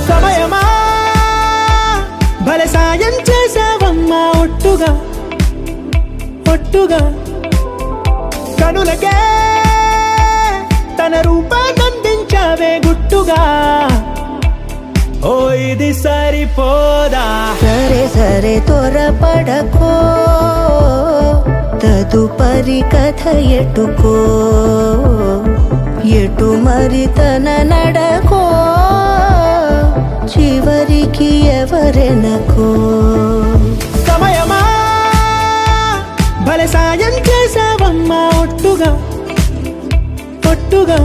సమయమా భలే సాయం చేసావమ్మా ఒట్టుగా ఒట్టుగా కనులకే తన రూపాన్నందించావే గుట్టుగా ఓ ఇది సరిపోదా సరే సరే త్వరపడకో తదుపరి కథ ఎటుకో ఎటు మరి తన నడకో చివరికి ఎవరెనకో సమయమా భలే సాయం చేసావమ్మా ఒట్టుగా ఒట్టుగా